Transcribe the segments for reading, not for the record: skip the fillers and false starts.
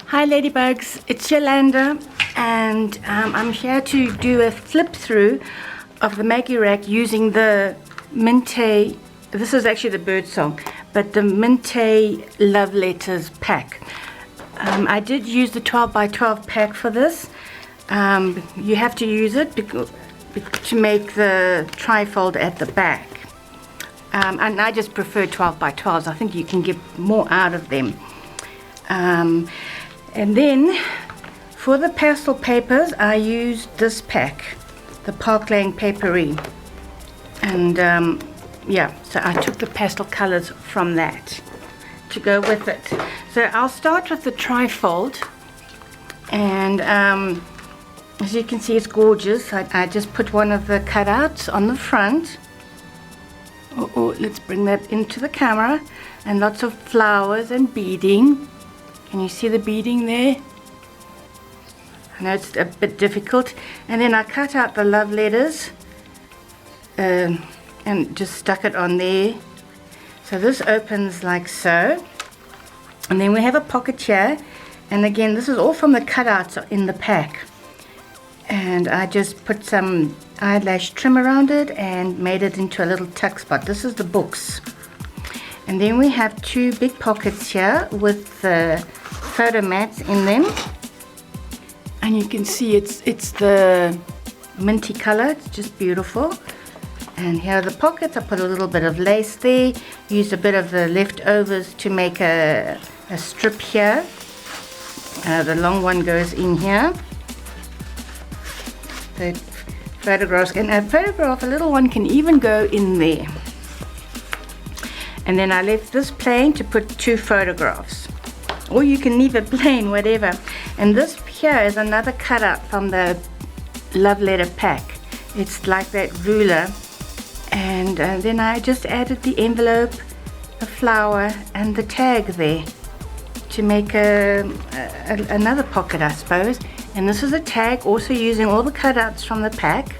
Hi Ladybugs, it's Yolanda, and I'm here to do a flip through of the Maggie rack using the Mintay, this is actually the bird song, but the Mintay Love Letters pack. I did use the 12 by 12 pack for this. You have to use it to make the trifold at the back. And I just prefer 12 by 12s. I think you can get more out of them. And then for the pastel papers, I used this pack, the Park Lane Papery. And yeah, so I took the pastel colors from that to go with it. So I'll start with the trifold. And as you can see, it's gorgeous. I just put one of the cutouts on the front. Oh, let's bring that into the camera. And lots of flowers and beading. Can you see the beading there? I know it's a bit difficult. And then I cut out the love letters and just stuck it on there. So this opens like so. And then we have a pocket here. And again, this is all from the cutouts in the pack. And I just put some eyelash trim around it and made it into a little tuck spot. This is the books. And then we have two big pockets here with the photo mats in them, and you can see it's the minty color. It's just beautiful. And here are the pockets. I put a little bit of lace there, used a bit of the leftovers to make a strip here. The long one goes in here. The photographs, and a little one can even go in there. And then I left this plain to put two photographs. Or you can leave it plain, whatever. And this here is another cutout from the love letter pack. It's like that ruler. And then I just added the envelope, the flower, and the tag there to make another pocket, I suppose. And this is a tag, also using all the cutouts from the pack.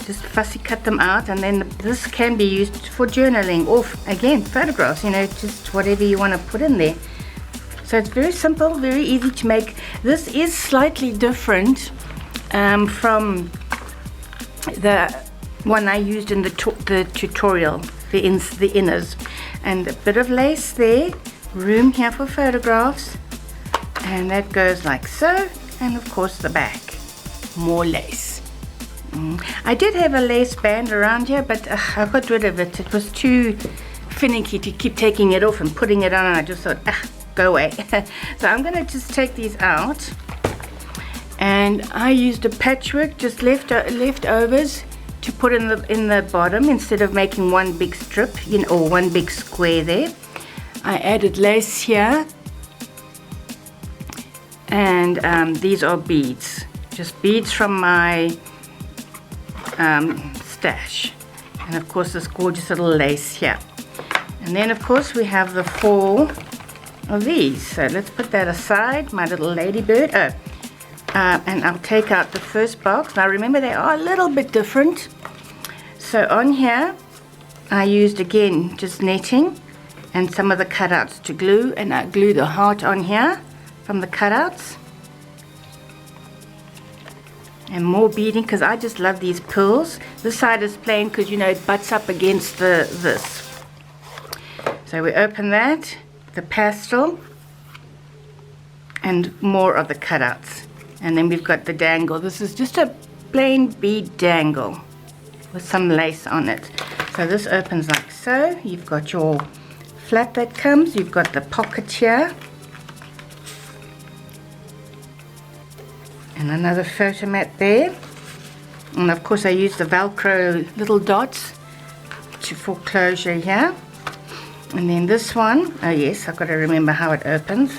Just fussy cut them out, and then this can be used for journaling, or again photographs, you know, just whatever you want to put in there. So it's very simple, very easy to make. This is slightly different from the one I used in the tutorial, the inners. And a bit of lace there, room here for photographs, and that goes like so. And of course the back, more lace. I did have a lace band around here, but I got rid of it. It was too finicky to keep taking it off and putting it on, and I just thought, go away. So I'm going to just take these out. And I used a patchwork, just leftovers, to put in the bottom instead of making one big strip, you know, or one big square there. I added lace here. And these are beads. Just beads from my stash, and of course this gorgeous little lace here. And then of course we have the 4 of these. So let's put that aside, my little ladybird. And I'll take out the first box. Now remember, they are a little bit different. So on here I used again just netting and some of the cutouts to glue, and I glue the heart on here from the cutouts. And more beading, because I just love these pearls. This side is plain because, you know, it butts up against this. So we open that, the pastel, and more of the cutouts. And then we've got the dangle. This is just a plain bead dangle with some lace on it. So this opens like so. You've got your flap that comes. You've got the pocket here. And another photo mat there. And of course I use the Velcro little dots for closure here. And then this one, oh yes, I've got to remember how it opens.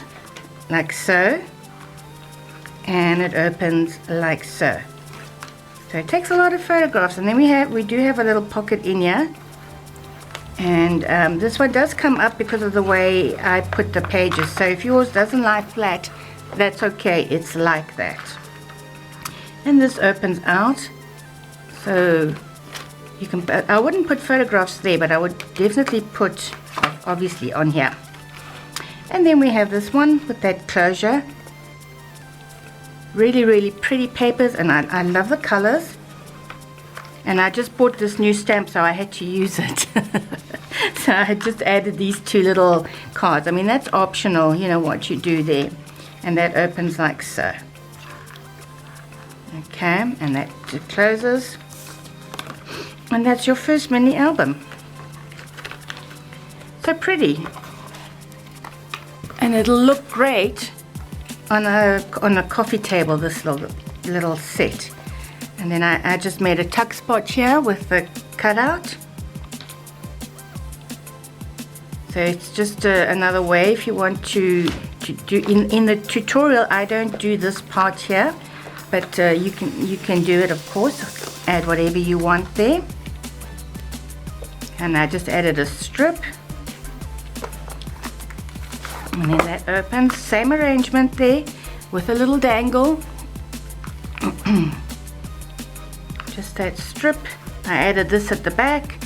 Like so. And it opens like so. So it takes a lot of photographs. And then we do have a little pocket in here. And this one does come up because of the way I put the pages. So if yours doesn't lie flat, that's okay, it's like that. And this opens out, so You can. I wouldn't put photographs there, but I would definitely put, obviously, on here. And then we have this one with that closure. Really, really pretty papers, and I love the colors. And I just bought this new stamp, so I had to use it. So I just added these two little cards. I mean, that's optional, you know, what you do there. And that opens like so. Okay, and that closes. And that's your first mini album. So pretty. And it'll look great on a coffee table, this little set. And then I just made a tuck spot here with the cutout. So it's just another way if you want to do. In the tutorial, I don't do this part here, but you can do it, of course. Add whatever you want there. And I just added a strip. And then that opens. Same arrangement there with a little dangle. Just that strip. I added this at the back.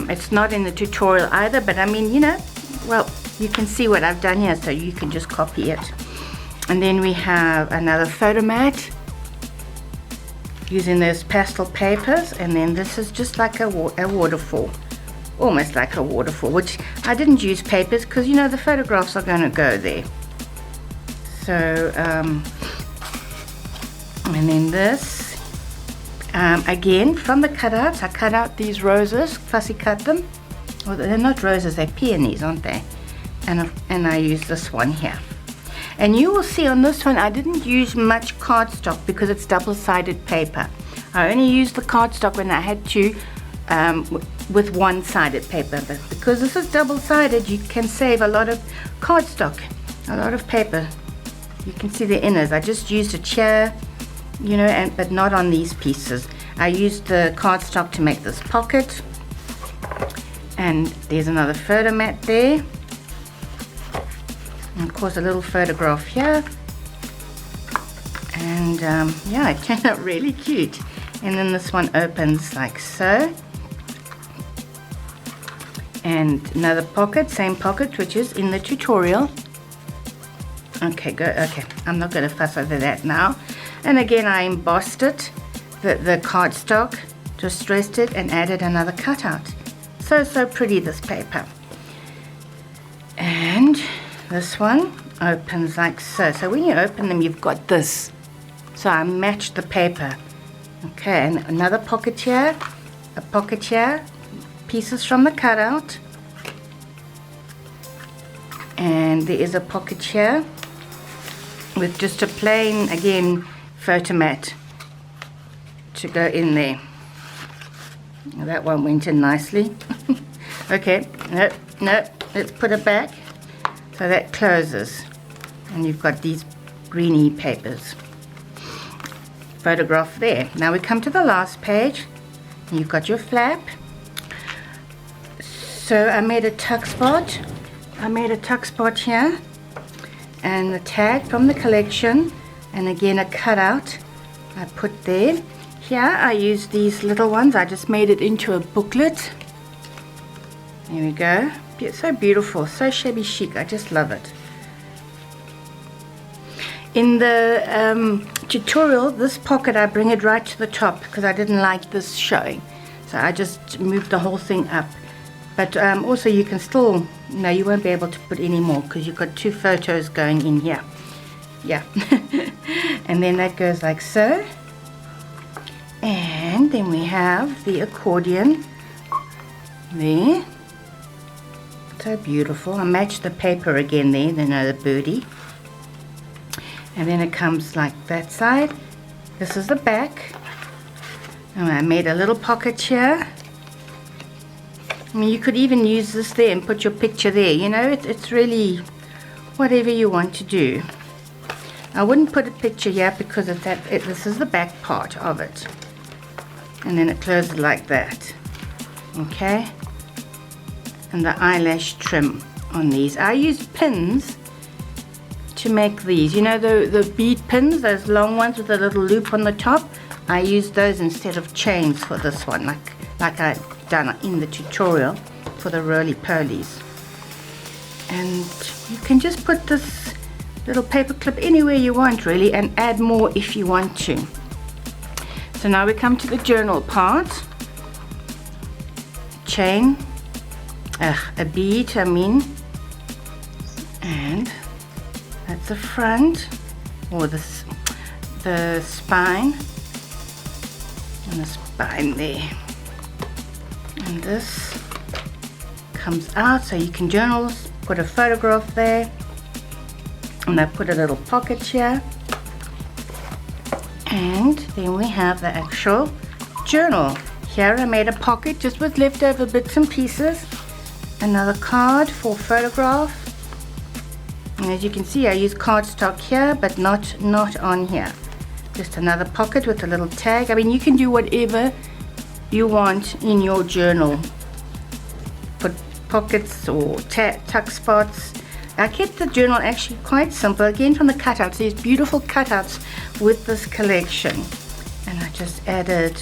It's not in the tutorial either, but I mean, you know, well, you can see what I've done here, so you can just copy it. And then we have another photo mat using those pastel papers, and then this is just like a waterfall, almost like a waterfall, which I didn't use papers because, you know, the photographs are going to go there. So, and then this. Again, from the cutouts, I cut out these roses, fussy cut them. Well, they're not roses, they're peonies, aren't they? And I use this one here. And you will see on this one, I didn't use much cardstock because it's double-sided paper. I only used the cardstock when I had to with one-sided paper. But because this is double-sided, you can save a lot of cardstock, a lot of paper. You can see the inners. I just used a chair, you know, but not on these pieces. I used the cardstock to make this pocket. And there's another photo mat there. And of course a little photograph here. And yeah, it turned out really cute. And then this one opens like so. And another pocket, same pocket, which is in the tutorial. Okay, good. Okay, I'm not going to fuss over that now. And again, I embossed it, the cardstock, just stressed it and added another cutout. So pretty, this paper. And this one opens like so. So when you open them, you've got this. So I matched the paper. Okay, and another pocket here, a pocket here, pieces from the cutout. And there is a pocket here with just a plain, again, photo mat to go in there. Now that one went in nicely. Okay, no, let's put it back. So that closes. And you've got these greeny papers. Photograph there. Now we come to the last page. You've got your flap. So I made a tuck spot. I made a tuck spot here. And the tag from the collection. And again a cutout I put there. Here I used these little ones. I just made it into a booklet. There we go. It's so beautiful, so shabby chic. I just love it. In the tutorial, this pocket, I bring it right to the top because I didn't like this showing. So I just moved the whole thing up. But also you can still, no, you won't be able to put any more because you've got two photos going in here. Yeah. And then that goes like so. And then we have the accordion there. So beautiful. I matched the paper again there, the birdie. And then it comes like that side. This is the back. And I made a little pocket here. I mean, you could even use this there and put your picture there. You know, it's really whatever you want to do. I wouldn't put a picture here because of that. This is the back part of it. And then it closes like that. Okay. And the eyelash trim on these. I used pins to make these. You know the bead pins, those long ones with a little loop on the top? I used those instead of chains for this one, like like I've done in the tutorial for the roly-polies. And you can just put this little paper clip anywhere you want really, and add more if you want to. So now we come to the journal part. Chain, a bead I mean, and that's the front, or the spine, and the spine there, and this comes out so you can journal, put a photograph there, and I put a little pocket here, and then we have the actual journal. Here I made a pocket just with leftover bits and pieces, another card for photograph, and as you can see I use cardstock here but not on here. Just another pocket with a little tag. I mean, you can do whatever you want in your journal. Put pockets or tuck spots. I kept the journal actually quite simple, again from the cutouts. These beautiful cutouts with this collection, and I just added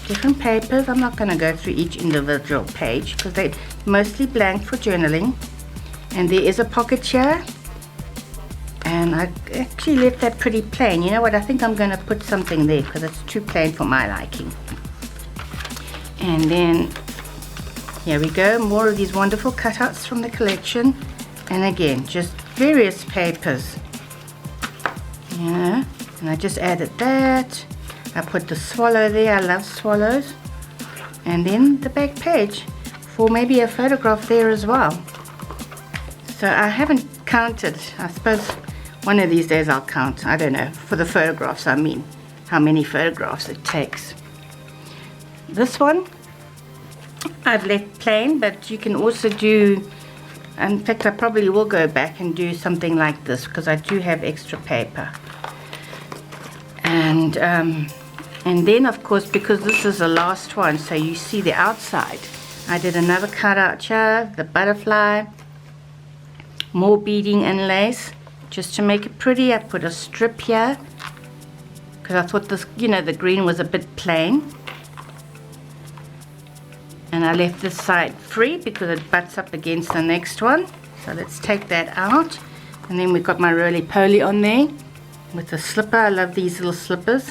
different papers. I'm not going to go through each individual page because they're mostly blank for journaling. And there is a pocket here, and I actually left that pretty plain. You know what, I think I'm going to put something there because it's too plain for my liking. And then here we go, more of these wonderful cutouts from the collection, and again just various papers. Yeah, and I just added that. I put the swallow there, I love swallows, and then the back page for maybe a photograph there as well. So I haven't counted. I suppose one of these days I'll count. I don't know, for the photographs I mean, how many photographs it takes. This one I've left plain, but you can also do, in fact I probably will go back and do something like this because I do have extra paper. And then of course, because this is the last one, so you see the outside, I did another cutout here, the butterfly, more beading and lace just to make it pretty. I put a strip here because I thought this, you know, the green was a bit plain, and I left this side free because it butts up against the next one. So let's take that out, and then we've got my roly-poly on there with the slipper. I love these little slippers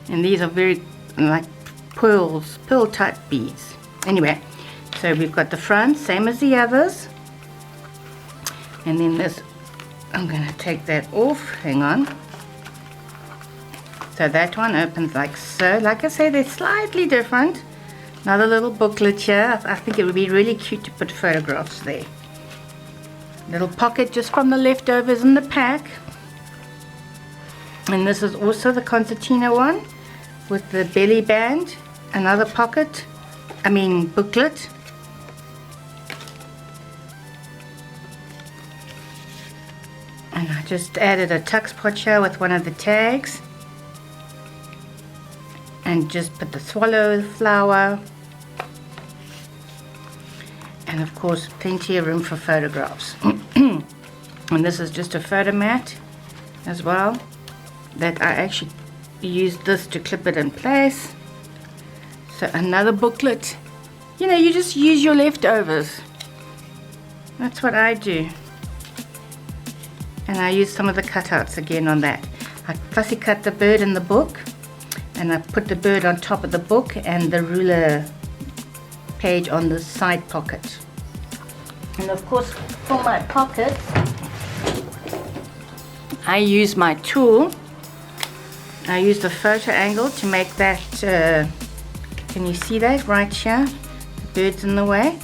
and these are very like pearl type beads. Anyway, so we've got the front same as the others, and then this, I'm going to take that off, hang on. So that one opens like so. Like I say, they're slightly different. Another little booklet here. I think it would be really cute to put photographs there. Little pocket just from the leftovers in the pack. And this is also the concertina one with the belly band. Another pocket, booklet. And I just added a tuck spot here with one of the tags. And just put the swallow flower. And of course, plenty of room for photographs. And this is just a photo mat as well, that I actually used this to clip it in place. So another booklet. You know, you just use your leftovers. That's what I do. And I use some of the cutouts again on that. I fussy cut the bird in the book, and I put the bird on top of the book and the ruler page on the side pocket. And of course, for my pockets, I use my tool. I use the photo angle to make that, can you see that right here? The bird's in the way.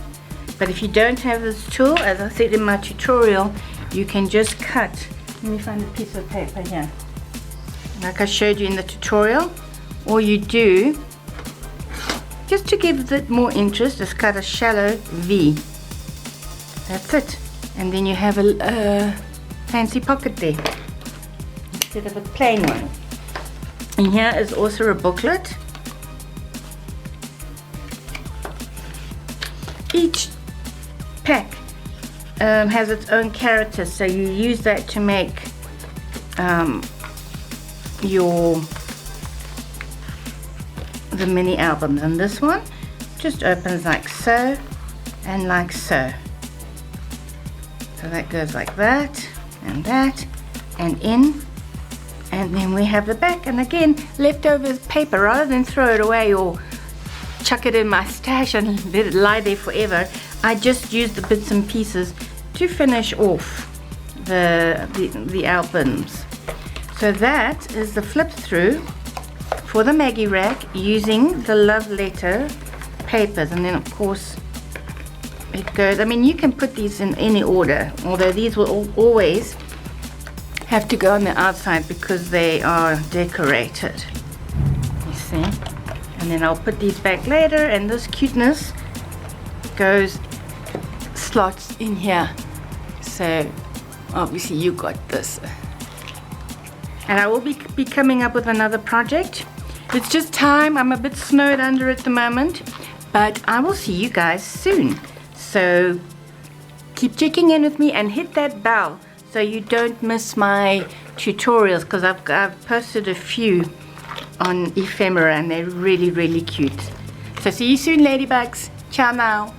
But if you don't have this tool, as I said in my tutorial, you can just cut. Let me find a piece of paper here. Like I showed you in the tutorial, all you do, just to give it more interest, is cut a shallow V. That's it. And then you have a fancy pocket there, instead of a plain one. And here is also a booklet. Each pack has its own character, so you use that to make the the mini albums, and this one just opens like so and like so. So that goes like that and in, and then we have the back. And again, leftover paper, rather than throw it away or chuck it in my stash and let it lie there forever, I just use the bits and pieces to finish off the albums. So that is the flip through for the Maggie rack using the love letter papers. And then of course it goes, I mean, you can put these in any order, although these will always have to go on the outside because they are decorated, you see. And then I'll put these back later, and this cuteness goes slots in here. So obviously you got this. And I will be coming up with another project. It's just time. I'm a bit snowed under at the moment, but I will see you guys soon. So keep checking in with me and hit that bell so you don't miss my tutorials, because I've posted a few on ephemera and they're really, really cute. So see you soon, ladybugs. Ciao now.